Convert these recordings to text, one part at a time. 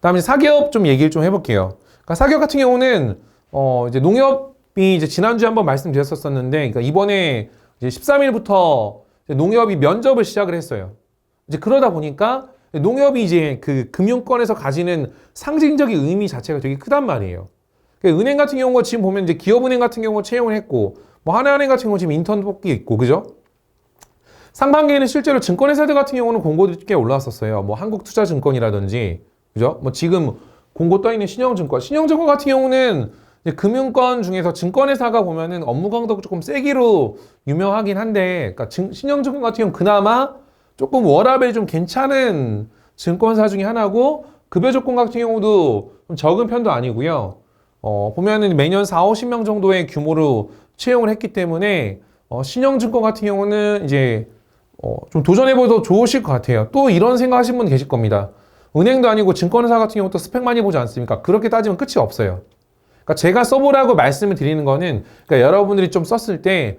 다음에 사기업 좀 얘기를 좀 해볼게요. 그러니까 사기업 같은 경우는 이제 농협이 이제 지난주에 한번 말씀드렸었는데, 그러니까 이번에 이제 13일부터 농협이 면접을 시작을 했어요. 이제 그러다 보니까 농협이 이제 그 금융권에서 가지는 상징적인 의미 자체가 되게 크단 말이에요. 그러니까 은행 같은 경우가 지금 보면 이제 기업은행 같은 경우 채용을 했고, 뭐 하나은행 같은 경우 지금 인턴 뽑기 있고, 그죠? 상반기에는 실제로 증권회사들 같은 경우는 공고들이 꽤 올라왔었어요. 뭐 한국투자증권이라든지, 그죠? 뭐 지금 공고 떠 있는 신영증권. 신영증권 같은 경우는 이제 금융권 중에서 증권회사가 보면은 업무 강도가 조금 세기로 유명하긴 한데, 그러니까 신영증권 같은 경우는 그나마 조금 워라밸이 좀 괜찮은 증권사 중에 하나고, 급여 조건 같은 경우도 좀 적은 편도 아니고요. 보면은 매년 4, 50명 정도의 규모로 채용을 했기 때문에, 신영증권 같은 경우는 이제 좀 도전해봐도 좋으실 것 같아요. 또 이런 생각 하시는 분 계실 겁니다. 은행도 아니고 증권사 같은 경우 또 스펙 많이 보지 않습니까? 그렇게 따지면 끝이 없어요. 그러니까 제가 써보라고 말씀을 드리는 거는, 그러니까 여러분들이 좀 썼을 때,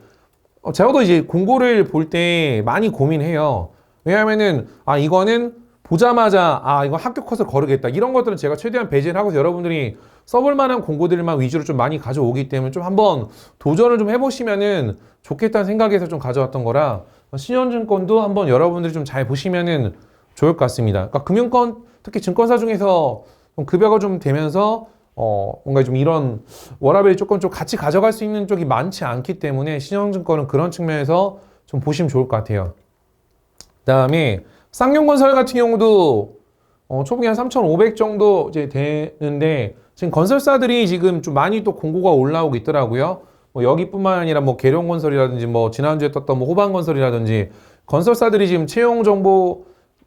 저도 이제 공고를 볼 때 많이 고민해요. 왜냐하면은, 이거는 보자마자, 이거 합격 컷을 거르겠다. 이런 것들은 제가 최대한 배제를 하고 여러분들이 써볼 만한 공고들만 위주로 좀 많이 가져오기 때문에 좀 한번 도전을 좀 해보시면은 좋겠다는 생각에서 좀 가져왔던 거라, 신현증권도 한번 여러분들이 좀 잘 보시면은 좋을 것 같습니다. 그러니까 금융권, 특히 증권사 중에서 좀 급여가 좀 되면서, 뭔가 좀 이런 워라밸이 조금 좀 같이 가져갈 수 있는 쪽이 많지 않기 때문에 신영증권은 그런 측면에서 좀 보시면 좋을 것 같아요. 그 다음에 쌍용건설 같은 경우도 초봉이 한 3,500 정도 이제 되는데, 지금 건설사들이 지금 좀 많이 또 공고가 올라오고 있더라고요. 뭐 여기뿐만 아니라 뭐 계룡건설이라든지 뭐 지난주에 떴던 뭐 호반건설이라든지 건설사들이 지금 채용 정보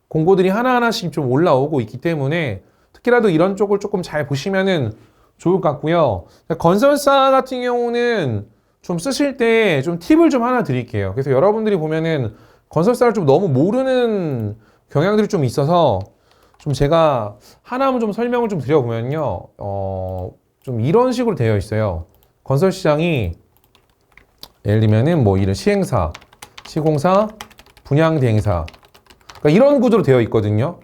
공고들이 하나하나씩 좀 올라오고 있기 때문에 특히라도 이런 쪽을 조금 잘 보시면은 좋을 것 같고요. 건설사 같은 경우는 좀 쓰실 때 좀 팁을 좀 하나 드릴게요. 그래서 여러분들이 보면은 건설사를 좀 너무 모르는 경향들이 좀 있어서 좀 제가 하나만 좀 설명을 좀 드려보면요. 좀 이런 식으로 되어 있어요. 건설 시장이 예를 들면은 뭐 이런 시행사, 시공사, 분양대행사. 그러니까 이런 구조로 되어 있거든요.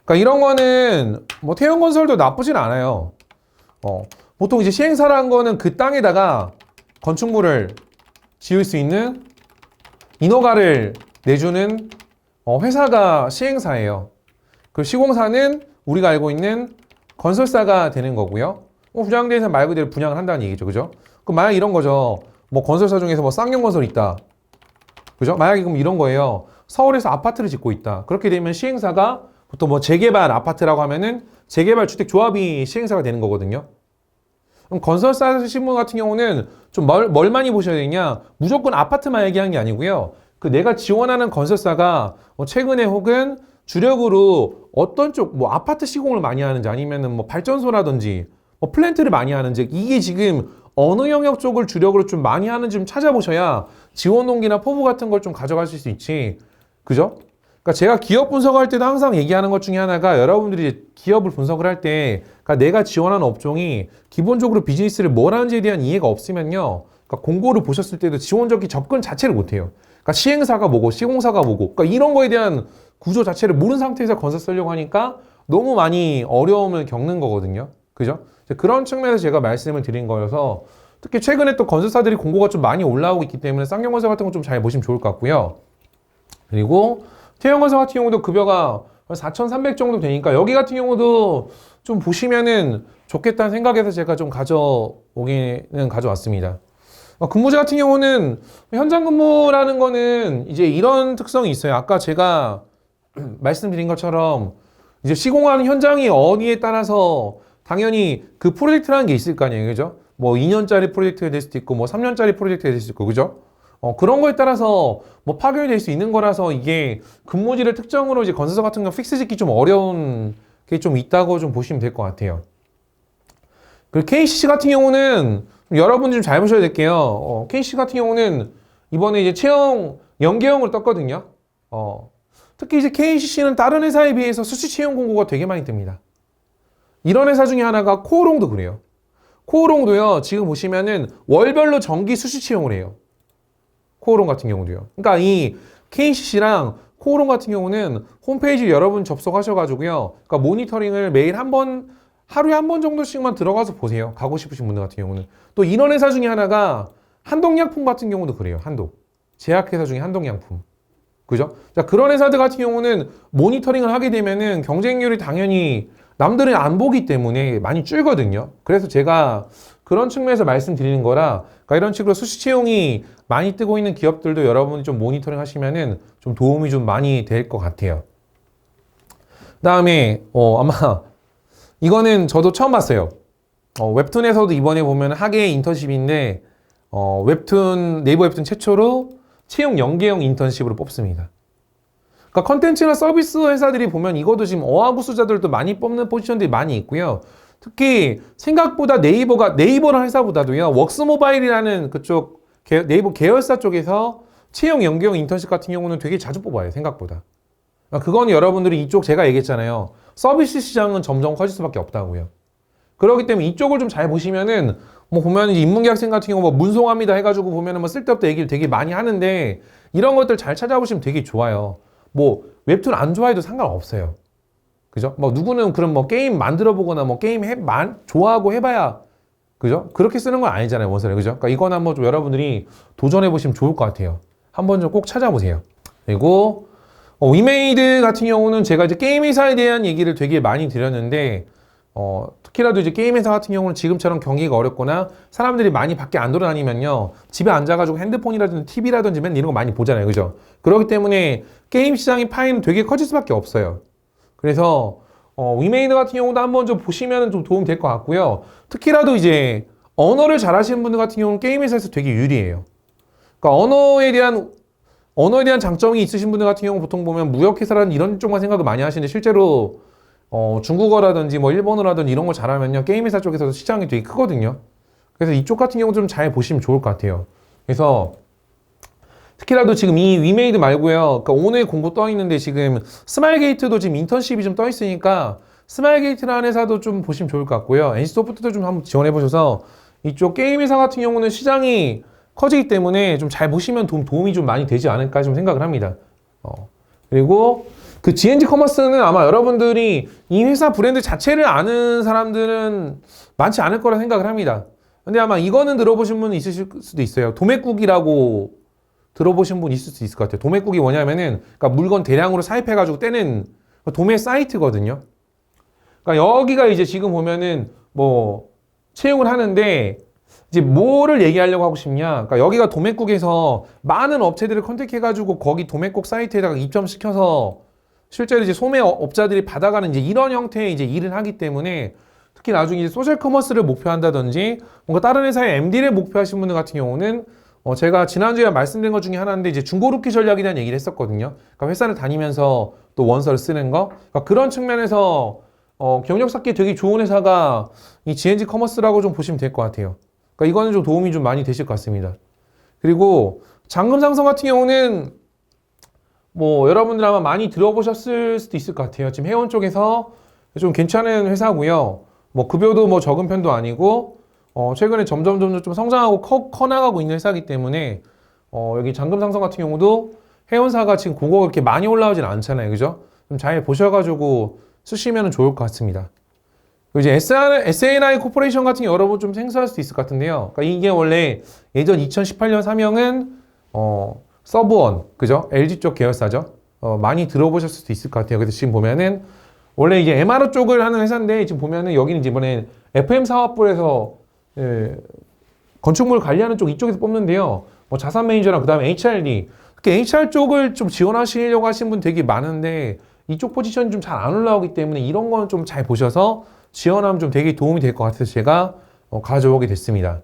그러니까 이런 거는 뭐 태형건설도 나쁘진 않아요. 보통 이제 시행사라는 거는 그 땅에다가 건축물을 지을 수 있는 인허가를 내주는 회사가 시행사예요. 그 시공사는 우리가 알고 있는 건설사가 되는 거고요. 분양대행사 말 그대로 분양을 한다는 얘기죠. 그죠? 그럼 만약 이런 거죠. 뭐 건설사 중에서 뭐 쌍용건설 있다. 그죠? 만약에 그럼 이런 거예요. 서울에서 아파트를 짓고 있다. 그렇게 되면 시행사가 보통 뭐 재개발 아파트라고 하면은 재개발 주택조합이 시행사가 되는 거거든요. 그럼 건설사 신문 같은 경우는 좀 뭘 많이 보셔야 되냐? 무조건 아파트만 얘기하는 게 아니고요. 그 내가 지원하는 건설사가 최근에 혹은 주력으로 어떤 쪽, 뭐 아파트 시공을 많이 하는지 아니면은 뭐 발전소라든지 뭐 플랜트를 많이 하는지 이게 지금 어느 영역 쪽을 주력으로 좀 많이 하는지 좀 찾아보셔야 지원 동기나 포부 같은 걸 좀 가져가실 수 있지. 그죠? 그러니까 제가 기업 분석할 때도 항상 얘기하는 것 중에 하나가 여러분들이 이제 기업을 분석을 할 때 그러니까 내가 지원하는 업종이 기본적으로 비즈니스를 뭘 하는지에 대한 이해가 없으면요. 그러니까 공고를 보셨을 때도 지원적인 접근 자체를 못해요. 그러니까 시행사가 뭐고 시공사가 뭐고 그러니까 이런 거에 대한 구조 자체를 모르는 상태에서 건설 쓰려고 하니까 너무 많이 어려움을 겪는 거거든요. 그죠? 그런 측면에서 제가 말씀을 드린 거여서 특히 최근에 또 건설사들이 공고가 좀 많이 올라오고 있기 때문에 쌍용건설 같은 거 좀 잘 보시면 좋을 것 같고요. 그리고 태형건설 같은 경우도 급여가 4,300 정도 되니까 여기 같은 경우도 좀 보시면은 좋겠다는 생각에서 제가 좀 가져오기는 가져왔습니다. 근무제 같은 경우는 현장 근무라는 거는 이제 이런 특성이 있어요. 아까 제가 말씀드린 것처럼 이제 시공하는 현장이 어디에 따라서 당연히 그 프로젝트라는 게 있을 거 아니에요. 그죠? 뭐 2년짜리 프로젝트가 될 수도 있고 뭐 3년짜리 프로젝트가 될 수도 있고 그죠? 그런 거에 따라서 뭐 파견이 될 수 있는 거라서 이게 근무지를 특정으로 이제 건설사 같은 경우 픽스 짓기 좀 어려운 게 좀 있다고 좀 보시면 될 것 같아요. 그리고 KCC 같은 경우는 여러분 좀 잘 보셔야 될게요. KCC 같은 경우는 이번에 이제 채용 연계형으로 떴거든요. 특히 이제 KCC는 다른 회사에 비해서 수시 채용 공고가 되게 많이 뜹니다. 이런 회사 중에 하나가 코오롱도 그래요. 코오롱도요, 지금 보시면은 월별로 정기 수시 채용을 해요. 코오롱 같은 경우도요. 그러니까 이 KCC랑 코오롱 같은 경우는 홈페이지 여러분 접속하셔가지고요. 그러니까 모니터링을 매일 하루에 한 번 정도씩만 들어가서 보세요. 가고 싶으신 분들 같은 경우는. 또 이런 회사 중에 하나가 한독약품 같은 경우도 그래요. 제약회사 중에 한독약품. 그죠? 자, 그런 회사들 같은 경우는 모니터링을 하게 되면은 경쟁률이 당연히 남들은 안 보기 때문에 많이 줄거든요. 그래서 제가 그런 측면에서 말씀드리는 거라, 그러니까 이런 식으로 수시 채용이 많이 뜨고 있는 기업들도 여러분이 좀 모니터링 하시면은 좀 도움이 좀 많이 될 것 같아요. 그 다음에, 아마, 이거는 저도 처음 봤어요. 웹툰에서도 이번에 보면 학예 인턴십인데, 네이버 웹툰 최초로 채용 연계형 인턴십으로 뽑습니다. 그러니까 컨텐츠나 서비스 회사들이 보면 이것도 지금 어학우수자들도 많이 뽑는 포지션들이 많이 있고요. 특히 생각보다 네이버라는 회사보다도요, 웍스모바일이라는 그쪽 네이버 계열사 쪽에서 채용 연계형 인턴십 같은 경우는 되게 자주 뽑아요. 생각보다. 그러니까 그건 여러분들이 이쪽 제가 얘기했잖아요. 서비스 시장은 점점 커질 수밖에 없다고요. 그렇기 때문에 이쪽을 좀 잘 보시면은 뭐 보면 이제 인문계학생 같은 경우 뭐 문송합니다 해가지고 보면은 뭐 쓸데없다 얘기를 되게 많이 하는데 이런 것들 잘 찾아보시면 되게 좋아요. 뭐 웹툰 안 좋아해도 상관없어요. 그죠? 뭐 누구는 그럼 뭐 게임 만들어 보거나 뭐 게임 좋아하고 해봐야 그죠? 그렇게 쓰는 건 아니잖아요, 원서를. 그죠? 그러니까 이건 한번 좀 여러분들이 도전해 보시면 좋을 것 같아요. 한번 좀 꼭 찾아보세요. 그리고 위메이드 같은 경우는 제가 이제 게임 회사에 대한 얘기를 되게 많이 드렸는데 특히라도 이제 게임 회사 같은 경우는 지금처럼 경기가 어렵거나 사람들이 많이 밖에 안 돌아다니면요, 집에 앉아가지고 핸드폰이라든지 TV라든지 맨 이런 거 많이 보잖아요. 그죠? 그렇기 때문에 게임 시장의 파이는 되게 커질 수밖에 없어요. 그래서 위메이드 같은 경우도 한번 좀 보시면 좀 도움 될 것 같고요. 특히라도 이제 언어를 잘하시는 분들 같은 경우는 게임 회사에서 되게 유리해요. 그러니까 언어에 대한 장점이 있으신 분들 같은 경우 보통 보면 무역회사라는 이런 쪽만 생각을 많이 하시는데 실제로 중국어라든지 뭐 일본어라든지 이런 거 잘하면요, 게임 회사 쪽에서도 시장이 되게 크거든요. 그래서 이쪽 같은 경우 좀 잘 보시면 좋을 것 같아요. 그래서 특히라도 지금 이 위메이드 말고요, 그러니까 오늘 공고 떠 있는데 지금 스마일게이트도 지금 인턴십이 좀 떠 있으니까 스마일게이트라는 회사도 좀 보시면 좋을 것 같고요. NC소프트도 좀 한번 지원해 보셔서 이쪽 게임 회사 같은 경우는 시장이 커지기 때문에 좀 잘 보시면 도움이 좀 많이 되지 않을까 좀 생각을 합니다. 그리고 그 GNG 커머스는 아마 여러분들이 이 회사 브랜드 자체를 아는 사람들은 많지 않을 거라 생각을 합니다. 근데 아마 이거는 들어보신 분은 있으실 수도 있어요. 도매국이라고 들어보신 분 있을 수 있을 것 같아요. 도매국이 뭐냐면은, 그러니까 물건 대량으로 사입해가지고 떼는 도매 사이트거든요. 그러니까 여기가 이제 지금 보면은 뭐 채용을 하는데 이제 뭐를 얘기하려고 하고 싶냐. 그러니까 여기가 도매국에서 많은 업체들을 컨택해가지고 거기 도매국 사이트에다가 입점시켜서 실제로 이제 소매업자들이 받아가는 이제 이런 형태의 이제 일을 하기 때문에 특히 나중에 이제 소셜 커머스를 목표한다든지 뭔가 다른 회사의 MD를 목표하신 분들 같은 경우는 제가 지난주에 말씀드린 것 중에 하나인데 이제 중고루키 전략에 대한 얘기를 했었거든요. 그러니까 회사를 다니면서 또 원서를 쓰는 거. 그러니까 그런 측면에서 경력 쌓기 되게 좋은 회사가 이 GNG 커머스라고 좀 보시면 될 것 같아요. 그러니까 이거는 좀 도움이 좀 많이 되실 것 같습니다. 그리고 잔금상성 같은 경우는 뭐 여러분들 아마 많이 들어보셨을 수도 있을 것 같아요. 지금 해운 쪽에서 좀 괜찮은 회사고요. 뭐 급여도 뭐 적은 편도 아니고 최근에 점점 좀 성장하고 커 나가고 있는 회사이기 때문에 여기 잔금상성 같은 경우도 해운사가 지금 공고가 그렇게 많이 올라오진 않잖아요. 그죠? 좀 잘 보셔가지고 쓰시면 좋을 것 같습니다. 그리고 이제 SNI 코퍼레이션 같은 게 여러분 좀 생소할 수도 있을 것 같은데요. 그러니까 이게 원래 예전 2018년 사명은 서브원, 그죠? LG 쪽 계열사죠. 많이 들어보셨을 수도 있을 것 같아요. 그래서 지금 보면은 원래 이제 MRO 쪽을 하는 회사인데 지금 보면은 여기는 이번에 FM 사업부에서 건축물 관리하는 쪽 이쪽에서 뽑는데요. 뭐 자산 매니저랑 그다음에 HRD, 특히 HR 쪽을 좀 지원하시려고 하신 분 되게 많은데 이쪽 포지션이 좀 잘 안 올라오기 때문에 이런 거는 좀 잘 보셔서 지원하면 좀 되게 도움이 될 것 같아서 제가 가져오게 됐습니다.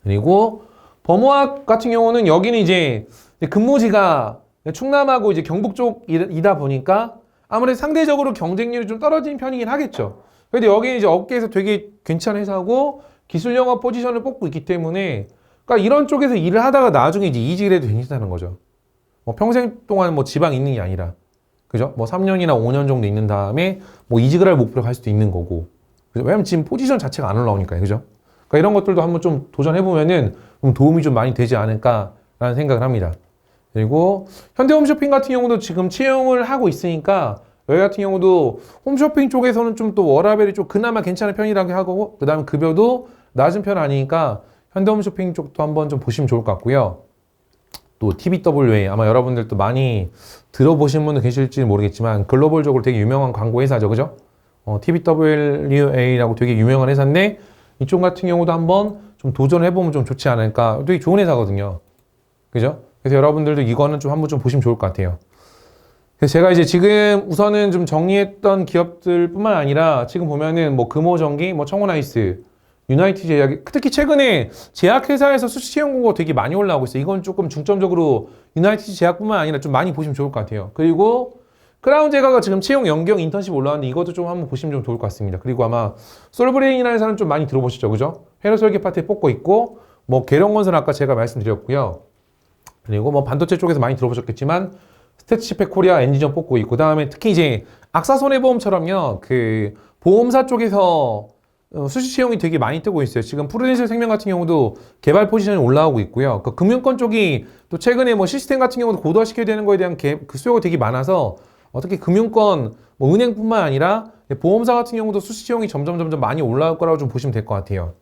그리고 범호학 같은 경우는 여기는 이제 근무지가 충남하고 이제 경북 쪽이다 보니까 아무래도 상대적으로 경쟁률이 좀 떨어진 편이긴 하겠죠. 근데 여기는 이제 업계에서 되게 괜찮은 회사고 기술 영업 포지션을 뽑고 있기 때문에 그러니까 이런 쪽에서 일을 하다가 나중에 이제 이직을 해도 괜찮다는 거죠. 뭐 평생 동안 뭐 지방 있는 게 아니라. 그죠? 뭐 3년이나 5년 정도 있는 다음에 뭐 이직을 할 목표로 갈 수도 있는 거고. 그죠? 왜냐면 지금 포지션 자체가 안 올라오니까요. 그죠? 그러니까 이런 것들도 한번 좀 도전해보면은 도움이 좀 많이 되지 않을까라는 생각을 합니다. 그리고 현대홈쇼핑 같은 경우도 지금 채용을 하고 있으니까 여기 같은 경우도 홈쇼핑 쪽에서는 좀 또 워라밸이 좀 그나마 괜찮은 편이라고 하고 그 다음에 급여도 낮은 편 아니니까 현대홈쇼핑 쪽도 한번 좀 보시면 좋을 것 같고요. 또 TBWA 아마 여러분들도 많이 들어보신 분도 계실지 모르겠지만 글로벌적으로 되게 유명한 광고 회사죠, 그죠? TBWA라고 되게 유명한 회사인데 이쪽 같은 경우도 한번 좀 도전해보면 좀 좋지 않을까. 되게 좋은 회사거든요, 그죠? 그래서 여러분들도 이거는 좀 한번 좀 보시면 좋을 것 같아요. 그래서 제가 이제 지금 우선은 좀 정리했던 기업들 뿐만 아니라 지금 보면은 뭐 금호전기, 뭐 청원아이스, 유나이티 제약, 특히 최근에 제약회사에서 수시 채용 공고가 되게 많이 올라오고 있어요. 이건 조금 중점적으로 유나이티 제약뿐만 아니라 좀 많이 보시면 좋을 것 같아요. 그리고 크라운 제가가 지금 채용 연경 인턴십 올라왔는데 이것도 좀 한번 보시면 좀 좋을 것 같습니다. 그리고 아마 솔브레인이라는 회사는 좀 많이 들어보시죠, 그죠? 회로 설계 파트에 뽑고 있고, 뭐 계룡건설 아까 제가 말씀드렸고요. 그리고 뭐 반도체 쪽에서 많이 들어보셨겠지만 스태치팩 코리아 엔지니어 뽑고 있고, 그다음에 특히 이제 악사 손해보험처럼요, 그 보험사 쪽에서 수시 채용이 되게 많이 뜨고 있어요. 지금 프루덴셜 생명 같은 경우도 개발 포지션이 올라오고 있고요. 그 금융권 쪽이 또 최근에 뭐 시스템 같은 경우도 고도화시켜야 되는 거에 대한 그 수요가 되게 많아서 특히 금융권, 뭐 은행뿐만 아니라 보험사 같은 경우도 수시 채용이 점점 많이 올라올 거라고 좀 보시면 될 것 같아요.